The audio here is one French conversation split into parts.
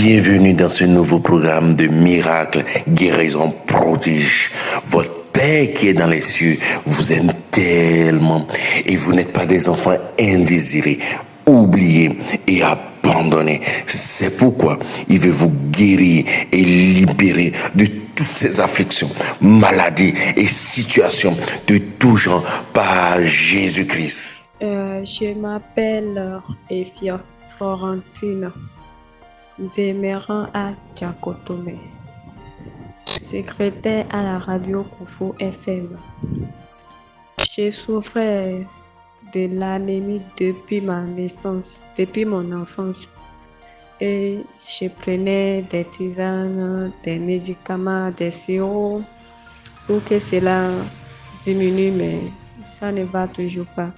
Bienvenue dans ce nouveau programme de miracles, guérison, prodige. Votre Père qui est dans les cieux vous aime tellement et vous n'êtes pas des enfants indésirés, oubliés et abandonnés. C'est pourquoi il veut vous guérir et libérer de toutes ces afflictions, maladies et situations de tout genre par Jésus-Christ. Je m'appelle Efia Florentine, demeurant à Djakotome, secrétaire à la radio Koufou FM. Je souffrais de l'anémie depuis ma naissance, depuis mon enfance. Et je prenais des tisanes, des médicaments, des sirops pour que cela diminue, mais ça ne va toujours pas.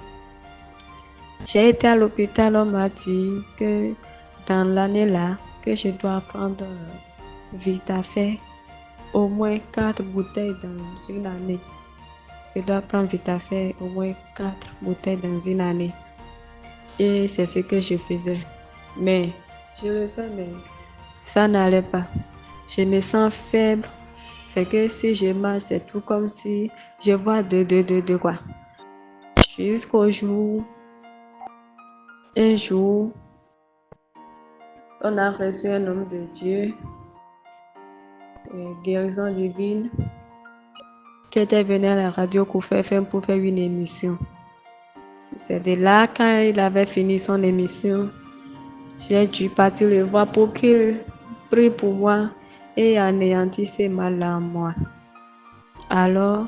J'ai été à l'hôpital, on m'a dit que dans l'année-là, que je dois prendre Vitafer, au moins 4 bouteilles dans une année. Je dois prendre Vitafer au moins 4 bouteilles dans une année. Et c'est ce que je faisais. Mais je le fais, mais ça n'allait pas. Je me sens faible. C'est que si je marche, c'est tout comme si je vois de quoi. Jusqu'au jour, un jour, on a reçu un homme de Dieu, guérison divine, qui était venu à la radio Koufou FM pour faire une émission. C'est de là, quand il avait fini son émission, j'ai dû partir le voir pour qu'il prie pour moi et anéantisse ces mal-là en moi. Alors,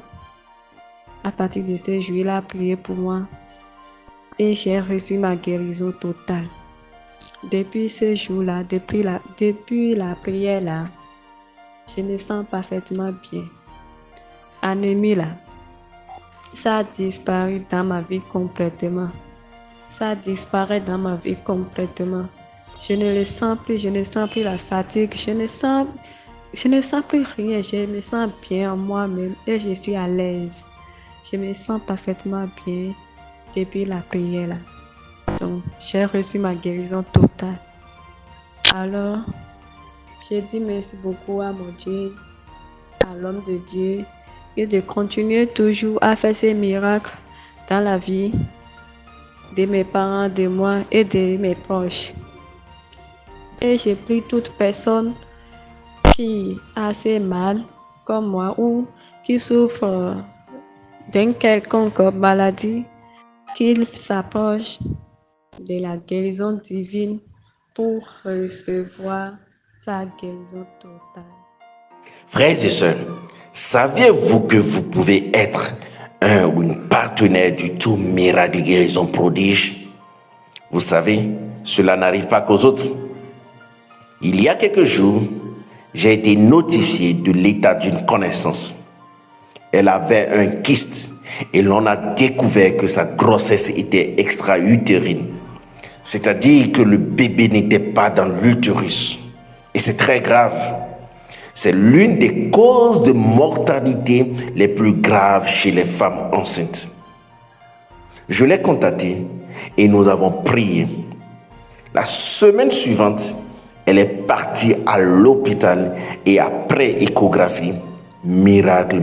à partir de ce jour, il a prié pour moi et j'ai reçu ma guérison totale. Depuis ce jour-là, depuis la prière-là, je me sens parfaitement bien. Anémie là, ça a disparu dans ma vie complètement. Ça disparaît dans ma vie complètement. Je ne le sens plus, je ne sens plus la fatigue, je ne sens plus rien, je me sens bien en moi-même et je suis à l'aise. Je me sens parfaitement bien depuis la prière là. Donc, j'ai reçu ma guérison totale. Alors, j'ai dit merci beaucoup à mon Dieu, à l'homme de Dieu, et de continuer toujours à faire ces miracles dans la vie de mes parents, de moi et de mes proches. Et je prie toute personne qui a assez mal comme moi ou qui souffre d'une quelconque maladie, qu'il s'approche de la guérison divine pour recevoir sa guérison totale. Frères et sœurs, saviez-vous que vous pouvez être un ou une partenaire du tout miracle guérison prodige? Vous savez, cela n'arrive pas qu'aux autres. Il y a quelques jours, j'ai été notifié de l'état d'une connaissance. Elle avait un kyste et l'on a découvert que sa grossesse était extra-utérine. C'est-à-dire que le bébé n'était pas dans l'utérus. Et c'est très grave. C'est l'une des causes de mortalité les plus graves chez les femmes enceintes. Je l'ai contactée et nous avons prié. La semaine suivante, elle est partie à l'hôpital et après échographie, miracle,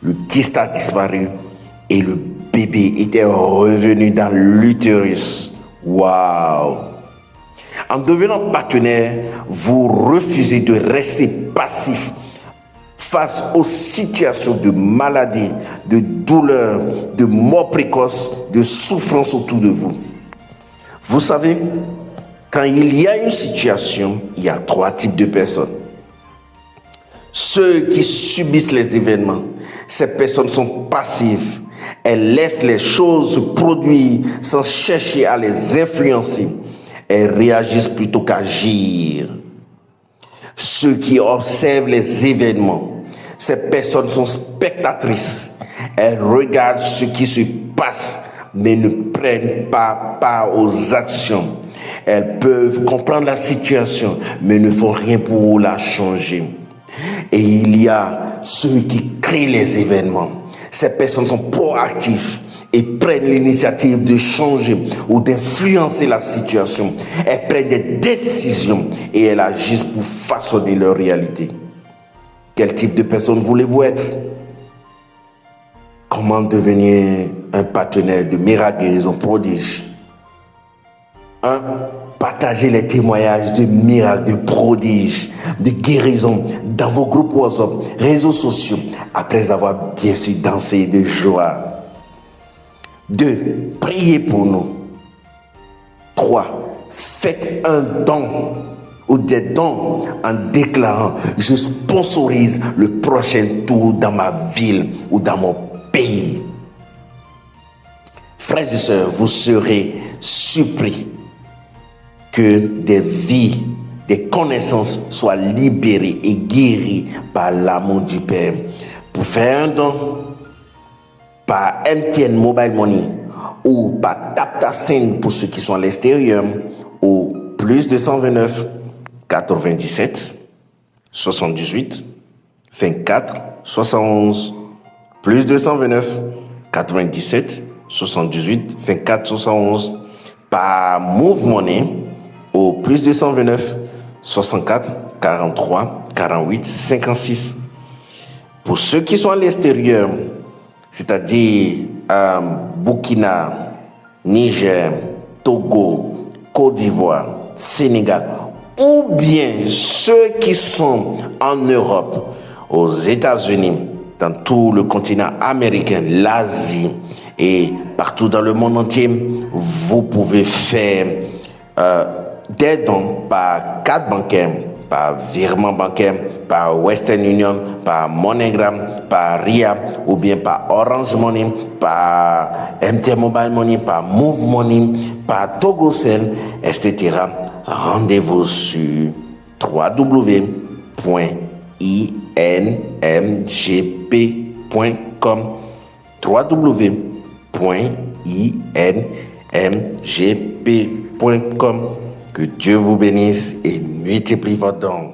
le kyste a disparu et le bébé était revenu dans l'utérus. Waouh! En devenant partenaire, vous refusez de rester passif face aux situations de maladie, de douleur, de mort précoce, de souffrance autour de vous. Vous savez, quand il y a une situation, il y a 3 types de personnes. Ceux qui subissent les événements, ces personnes sont passives. Elles laissent les choses se produire sans chercher à les influencer. Elles réagissent plutôt qu'agir. Ceux qui observent les événements, ces personnes sont spectatrices. Elles regardent ce qui se passe, mais ne prennent pas part aux actions. Elles peuvent comprendre la situation, mais ne font rien pour la changer. Et il y a ceux qui créent les événements. Ces personnes sont proactives et prennent l'initiative de changer ou d'influencer la situation. Elles prennent des décisions et elles agissent pour façonner leur réalité. Quel type de personne voulez-vous être? Comment devenir un partenaire de miracle, guérison, prodige? 1. Partagez les témoignages de miracles, de prodiges, de guérison dans vos groupes WhatsApp, réseaux sociaux, après avoir bien sûr dansé de joie. 2. Priez pour nous. 3. Faites un don ou des dons en déclarant: je sponsorise le prochain tour dans ma ville ou dans mon pays. Frères et sœurs, vous serez surpris que des vies, des connaissances soient libérées et guéries par l'amour du Père. Pour faire un don par MTN Mobile Money ou par TapTaSend pour ceux qui sont à l'extérieur, au plus 229 97 78 24 71, plus 229 97 78 24 71, par Move Money au plus 229 64 43 48 56. Pour ceux qui sont à l'extérieur, c'est-à-dire Burkina, Niger, Togo, Côte d'Ivoire, Sénégal, ou bien ceux qui sont en Europe, aux États-Unis, dans tout le continent américain, l'Asie et partout dans le monde entier, vous pouvez faire des dons par carte bancaire, par virement bancaire, par Western Union, par MoneyGram, par RIA, ou bien par Orange Money, par MTN Mobile Money, par Move Money, par TogoCell, etc. Rendez-vous sur www.ingp.com, www.ingp.com. Que Dieu vous bénisse et multiplie vos dons.